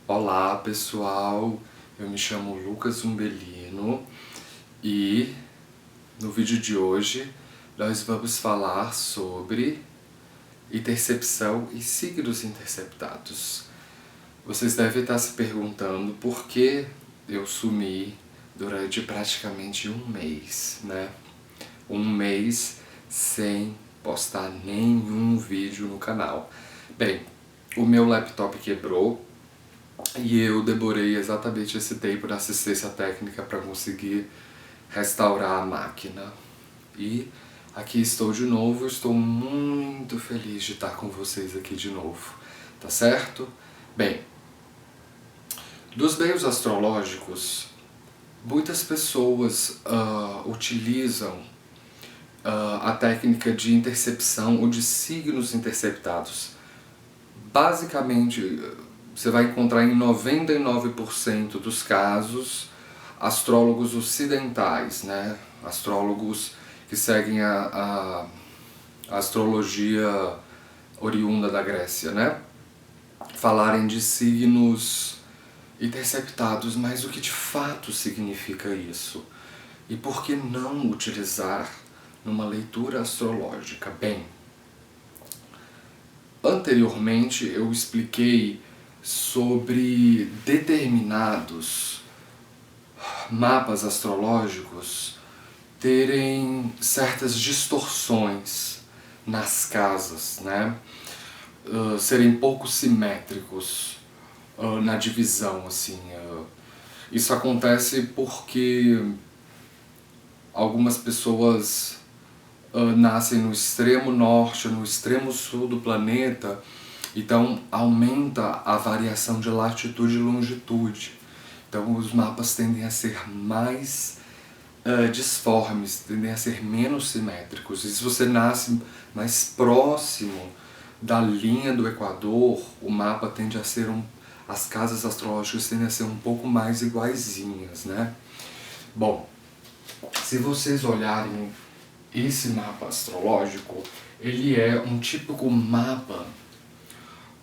Olá pessoal, eu me chamo Lucas Umbelino e no vídeo de hoje nós vamos falar sobre intercepção e signos interceptados. Vocês devem estar se perguntando por que eu sumi durante praticamente um mês, né? Um mês sem postar nenhum vídeo no canal. Bem, o meu laptop quebrou e eu demorei exatamente esse tempo de assistência técnica para conseguir restaurar a máquina. E aqui estou de novo, estou muito feliz de estar com vocês aqui de novo, tá certo? Bem, dos meios astrológicos, muitas pessoas utilizam a técnica de intercepção ou de signos interceptados. Basicamente, você vai encontrar em 99% dos casos astrólogos ocidentais, né? Astrólogos que seguem a astrologia oriunda da Grécia, né? Falarem de signos interceptados, mas o que de fato significa isso? E por que não utilizar numa leitura astrológica? Bem, anteriormente eu expliquei sobre determinados mapas astrológicos terem certas distorções nas casas, né? Serem pouco simétricos na divisão, assim. Isso acontece porque algumas pessoas nascem no extremo norte, no extremo sul do planeta, então aumenta a variação de latitude e longitude. Então os mapas tendem a ser mais disformes, tendem a ser menos simétricos. E se você nasce mais próximo da linha do Equador, o mapa tende a ser as casas astrológicas tendem a ser um pouco mais iguaizinhas, né? Bom, se vocês olharem esse mapa astrológico, ele é um típico mapa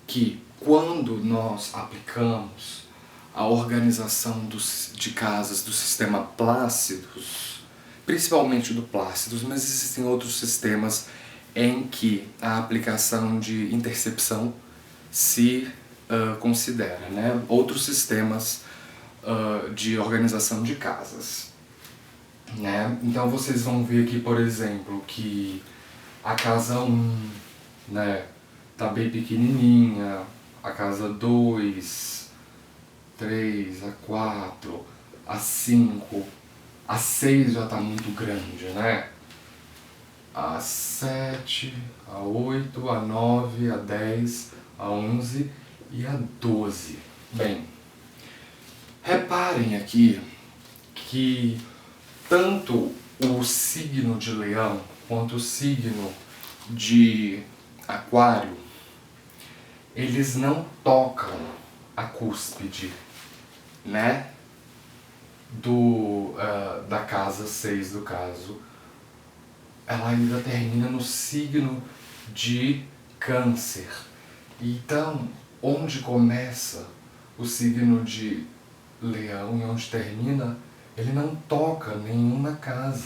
que, quando nós aplicamos a organização de casas do sistema Plácidos, principalmente do Plácidos, mas existem outros sistemas em que a aplicação de intercepção se considera, né? Outros sistemas de organização de casas. Né? Então vocês vão ver aqui, por exemplo, que a casa 1, né, tá bem pequenininha, a casa 2, 3, a 4, a 5, a 6 já tá muito grande, né? A 7, a 8, a 9, a 10, a 11 e a 12. Bem, reparem aqui que tanto o signo de Leão quanto o signo de Aquário, eles não tocam a cúspide, né? Da casa 6 do caso. Ela ainda termina no signo de Câncer. Então, onde começa o signo de Leão e onde termina, ele não toca nenhuma casa,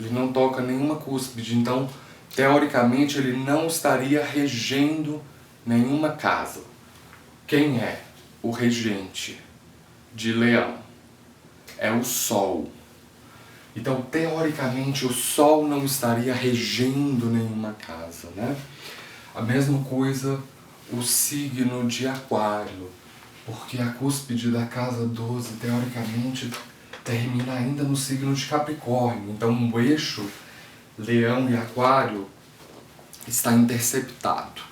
ele não toca nenhuma cúspide, então, teoricamente, ele não estaria regendo nenhuma casa. Quem é o regente de Leão? É o Sol. Então, teoricamente, o Sol não estaria regendo nenhuma casa, né? A mesma coisa o signo de Aquário, porque a cúspide da casa 12, teoricamente, termina ainda no signo de Capricórnio. Então o eixo Leão e Aquário está interceptado.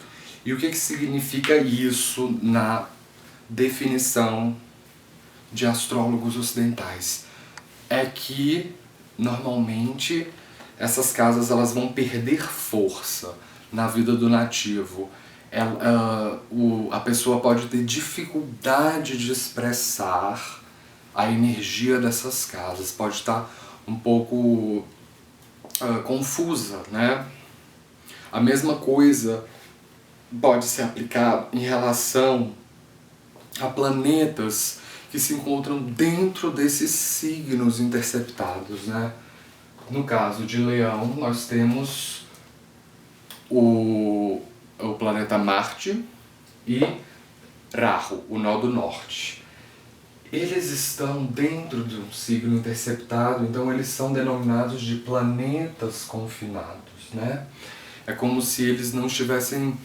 E o que significa isso na definição de astrólogos ocidentais? É que normalmente essas casas elas vão perder força na vida do nativo. A pessoa pode ter dificuldade de expressar a energia dessas casas, pode estar um pouco confusa, né? A mesma coisa pode ser aplicada em relação a planetas que se encontram dentro desses signos interceptados, né? No caso de Leão, nós temos o planeta Marte e Rahu, o nó do norte. Eles estão dentro de um signo interceptado, então eles são denominados de planetas confinados, né? É como se eles não estivessem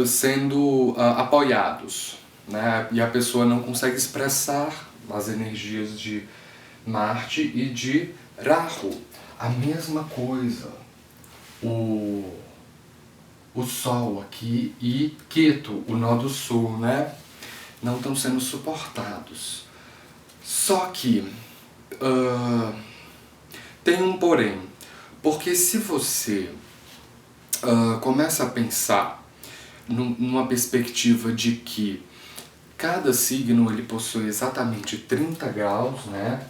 sendo apoiados, né? E a pessoa não consegue expressar as energias de Marte e de Rahu. A mesma coisa, o Sol aqui e Ketu, o nó do sul, né? Não estão sendo suportados. Só que tem um porém, porque se você começa a pensar numa perspectiva de que cada signo ele possui exatamente 30 graus, né?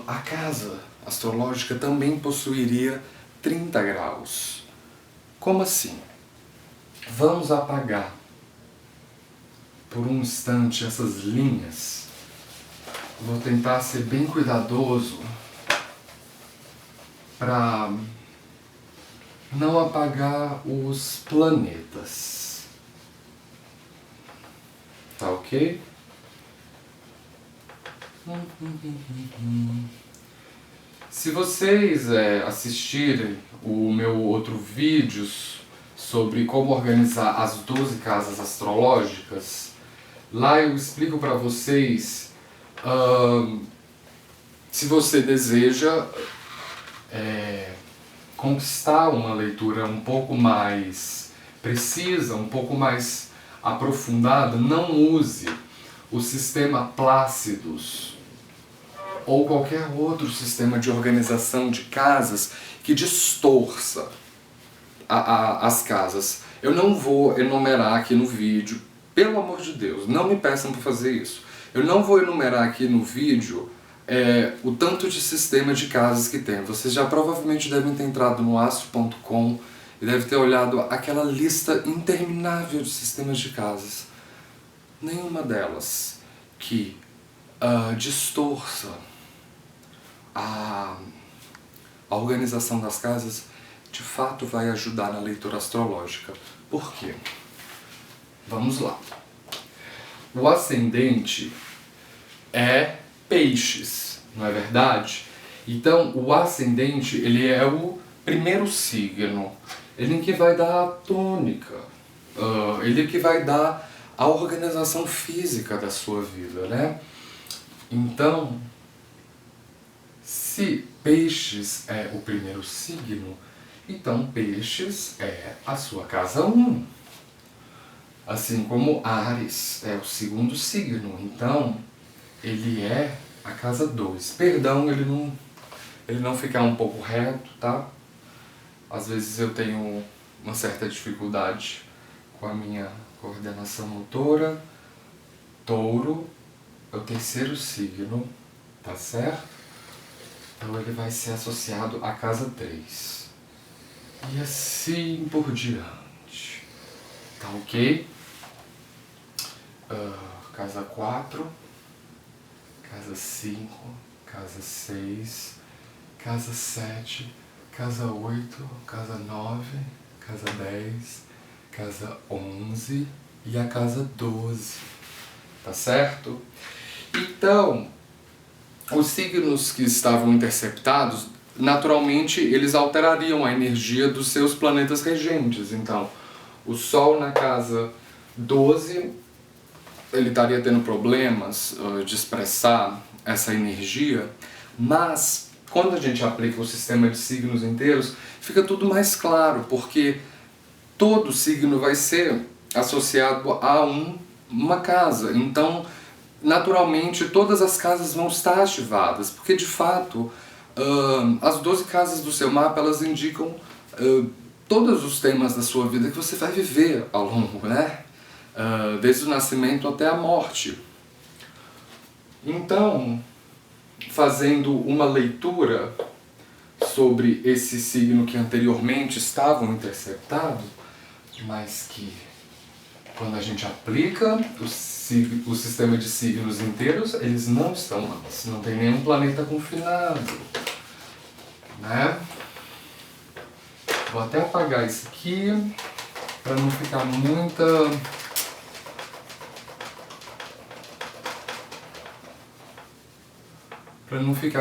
A casa astrológica também possuiria 30 graus. Como assim? Vamos apagar por um instante essas linhas. Vou tentar ser bem cuidadoso para não apagar os planetas. Tá ok? Se vocês assistirem o meu outro vídeo sobre como organizar as 12 casas astrológicas, lá eu explico para vocês se você deseja conquistar uma leitura um pouco mais precisa, um pouco mais aprofundada, não use o sistema Plácidos ou qualquer outro sistema de organização de casas que distorça as casas. Eu não vou enumerar aqui no vídeo, pelo amor de Deus, não me peçam para fazer isso. Eu não vou enumerar aqui no vídeo o tanto de sistema de casas que tem. Vocês já provavelmente devem ter entrado no astro.com e devem ter olhado aquela lista interminável de sistemas de casas. Nenhuma delas que distorça a organização das casas de fato vai ajudar na leitura astrológica. Por quê? Vamos lá. O ascendente é Peixes, não é verdade? Então, o ascendente, ele é o primeiro signo. Ele que vai dar a tônica. Ele que vai dar a organização física da sua vida, né? Então, se Peixes é o primeiro signo, então Peixes é a sua casa 1. Assim como Áries é o segundo signo, então ele é a casa 2. Perdão, ele não ficar um pouco reto, tá? Às vezes eu tenho uma certa dificuldade com a minha coordenação motora. Touro é o terceiro signo, tá certo? Então ele vai ser associado à casa 3. E assim por diante. Tá ok? Casa 4, casa 5, casa 6, casa 7, casa 8, casa 9, casa 10, casa 11 e a casa 12. Tá certo? Então, os signos que estavam interceptados, naturalmente, eles alterariam a energia dos seus planetas regentes. Então, o Sol na casa 12, ele estaria tendo problemas de expressar essa energia, mas quando a gente aplica o sistema de signos inteiros, fica tudo mais claro, porque todo signo vai ser associado a uma casa. Então, naturalmente, todas as casas vão estar ativadas, porque de fato, as 12 casas do seu mapa, elas indicam todos os temas da sua vida que você vai viver ao longo, né? Desde o nascimento até a morte. Então, fazendo uma leitura sobre esse signo que anteriormente estavam interceptados, mas que Quando a gente aplica o sistema de signos inteiros, eles não estão antes, não tem nenhum planeta confinado, né? Vou até apagar isso aqui, para não ficar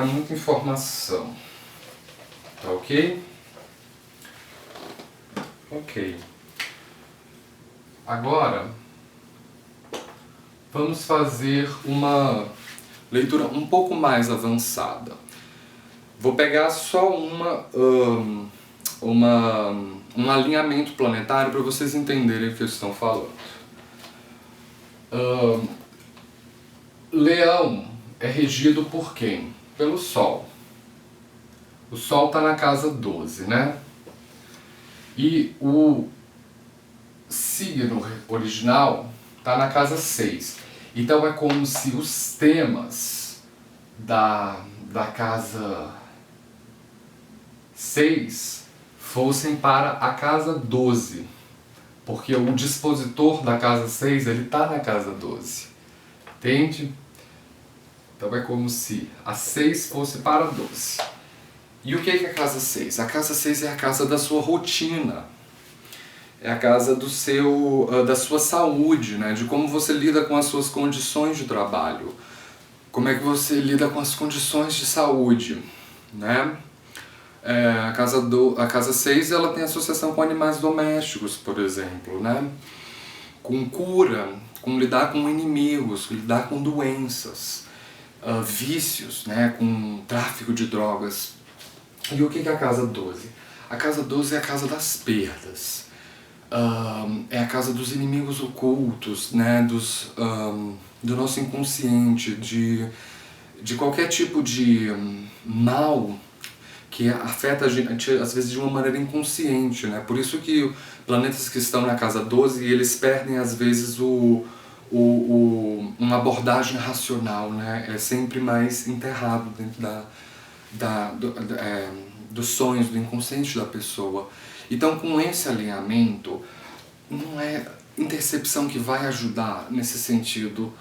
muita informação, tá ok? Ok. Agora, vamos fazer uma leitura um pouco mais avançada. Vou pegar só um alinhamento planetário para vocês entenderem o que eu estou falando. Leão é regido por quem? Pelo Sol. O Sol está na casa 12, né? E o signo original está na casa 6. Então é como se os temas da casa 6 fossem para a casa 12. Porque o dispositor da casa 6 ele está na casa 12. Entende? Então é como se a 6 fosse para a 12. E o que é a casa 6? A casa 6 é a casa da sua rotina. É a casa da sua saúde, né? De como você lida com as suas condições de trabalho. Como é que você lida com as condições de saúde, né? A casa 6 ela tem associação com animais domésticos, por exemplo, né? Com cura, com lidar com inimigos, lidar com doenças, vícios, né? Com tráfico de drogas. E o que é a casa 12? A casa 12 é a casa das perdas. É a casa dos inimigos ocultos, né? Do nosso inconsciente, de qualquer tipo de mal que afeta a gente, às vezes, de uma maneira inconsciente, né? Por isso que planetas que estão na casa 12, eles perdem, às vezes, uma abordagem racional, né? É sempre mais enterrado dentro dos sonhos, do inconsciente da pessoa. Então, com esse alinhamento, não é intercepção que vai ajudar nesse sentido,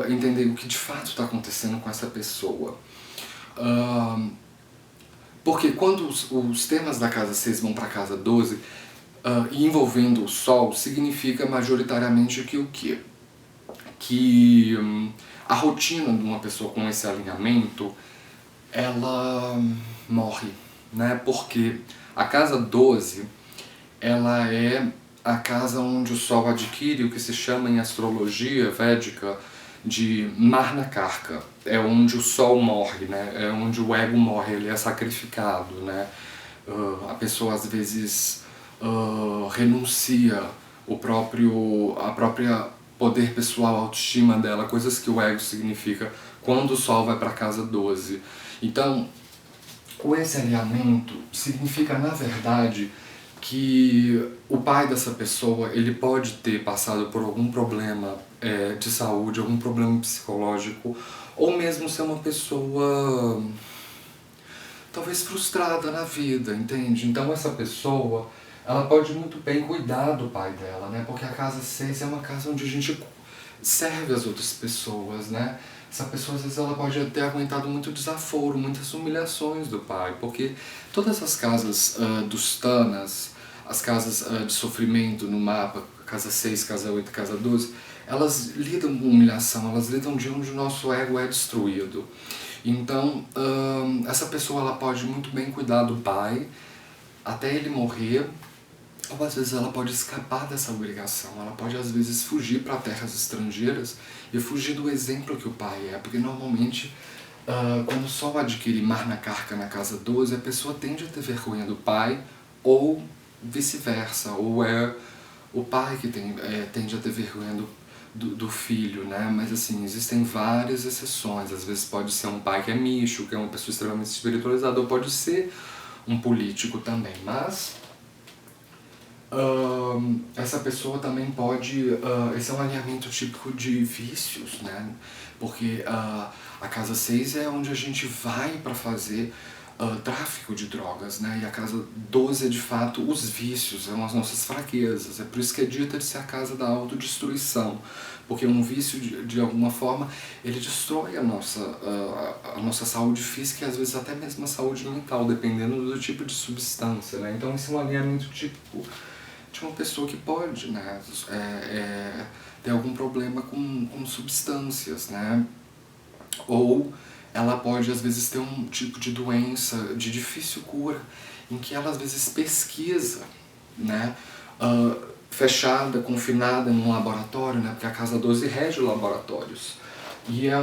entender o que de fato está acontecendo com essa pessoa. Porque quando os temas da casa 6 vão para a casa 12, e envolvendo o Sol, significa majoritariamente que o quê? Que a rotina de uma pessoa com esse alinhamento, ela morre, né? Porque a casa 12, ela é a casa onde o Sol adquire o que se chama em astrologia védica de Marna Karka. É onde o Sol morre, né? É onde o ego morre, ele é sacrificado, né? A pessoa às vezes renuncia a própria poder pessoal, a autoestima dela, coisas que o ego significa quando o Sol vai para a casa 12. Então, o esse alinhamento significa, na verdade, que o pai dessa pessoa ele pode ter passado por algum problema de saúde, algum problema psicológico, ou mesmo ser uma pessoa talvez frustrada na vida, entende? Então essa pessoa, ela pode muito bem cuidar do pai dela, né? Porque a casa 6 é uma casa onde a gente serve as outras pessoas, né? Essa pessoa, às vezes, ela pode ter aguentado muito desaforo, muitas humilhações do pai, porque todas as casas dos Tanas, as casas de sofrimento no mapa, casa 6, casa 8, casa 12, elas lidam com humilhação, elas lidam de onde o nosso ego é destruído. Então, essa pessoa ela pode muito bem cuidar do pai até ele morrer, ou às vezes ela pode escapar dessa obrigação, ela pode às vezes fugir para terras estrangeiras e fugir do exemplo que o pai é, porque normalmente quando o Sol adquire Marna Karka na casa 12, a pessoa tende a ter vergonha do pai, ou vice-versa, ou é o pai que tende a ter vergonha do filho, né? Mas assim, existem várias exceções. Às vezes pode ser um pai que é místico, que é uma pessoa extremamente espiritualizada, ou pode ser um político também, mas essa pessoa também pode, esse é um alinhamento típico de vícios, né? Porque a casa 6 é onde a gente vai para fazer tráfico de drogas, né? E a casa 12 é de fato os vícios, são as nossas fraquezas. É por isso que é dita de ser a casa da autodestruição, porque um vício de alguma forma ele destrói a nossa saúde física e às vezes até mesmo a saúde mental, dependendo do tipo de substância, né? Então esse é um alinhamento típico de uma pessoa que pode, né, ter algum problema com substâncias, né? Ou ela pode às vezes ter um tipo de doença de difícil cura, em que ela às vezes pesquisa, né, fechada, confinada num laboratório, né, porque a Casa 12 rege laboratórios. E é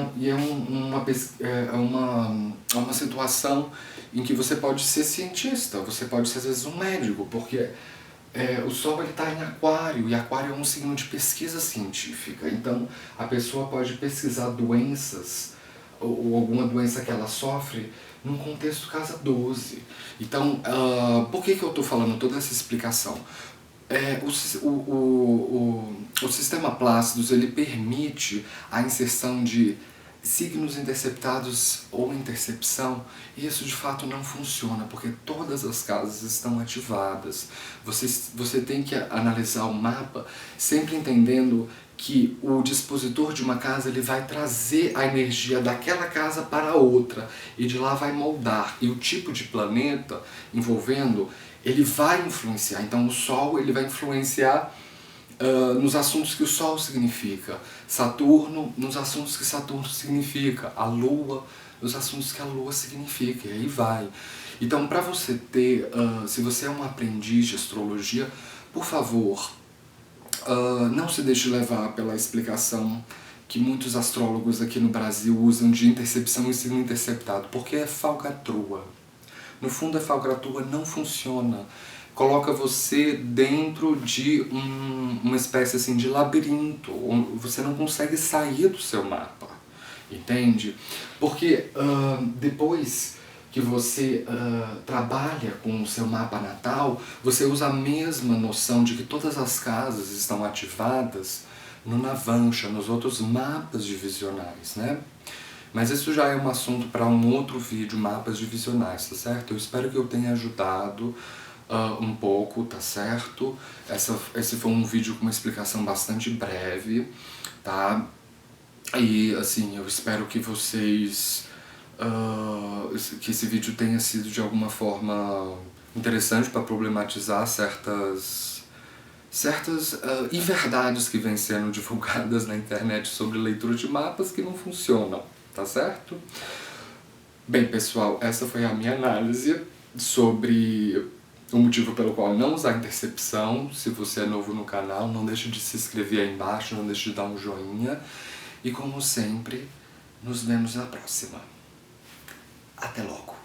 uma situação em que você pode ser cientista, você pode ser às vezes um médico, porque o Sol está em Aquário, e Aquário é um signo de pesquisa científica. Então a pessoa pode pesquisar doenças ou alguma doença que ela sofre num contexto casa 12. Então, por que eu estou falando toda essa explicação? O sistema Plácidos ele permite a inserção de signos interceptados ou intercepção, e isso de fato não funciona, porque todas as casas estão ativadas. Você tem que analisar o mapa sempre entendendo que o dispositor de uma casa ele vai trazer a energia daquela casa para outra, e de lá vai moldar, e o tipo de planeta envolvendo ele vai influenciar. Então o Sol ele vai influenciar nos assuntos que o Sol significa, Saturno nos assuntos que Saturno significa, a Lua nos assuntos que a Lua significa, e aí vai. Então, para você ter, se você é um aprendiz de astrologia, por favor, não se deixe levar pela explicação que muitos astrólogos aqui no Brasil usam de intercepção e signo interceptado, porque é falcatrua. No fundo, a falcatrua não funciona. Coloca você dentro de uma espécie assim de labirinto, onde você não consegue sair do seu mapa, entende? Porque depois que você trabalha com o seu mapa natal, você usa a mesma noção de que todas as casas estão ativadas no Navamsha, nos outros mapas divisionais, né? Mas isso já é um assunto para um outro vídeo, mapas divisionais, tá certo? Eu espero que eu tenha ajudado um pouco, tá certo? Esse foi um vídeo com uma explicação bastante breve, tá? E assim, eu espero que vocês... que esse vídeo tenha sido de alguma forma interessante para problematizar certas inverdades que vêm sendo divulgadas na internet sobre leitura de mapas que não funcionam, tá certo? Bem, pessoal, essa foi a minha análise sobre o motivo pelo qual não usar intercepção. Se você é novo no canal, não deixe de se inscrever aí embaixo, não deixe de dar um joinha. E como sempre, nos vemos na próxima. Até logo!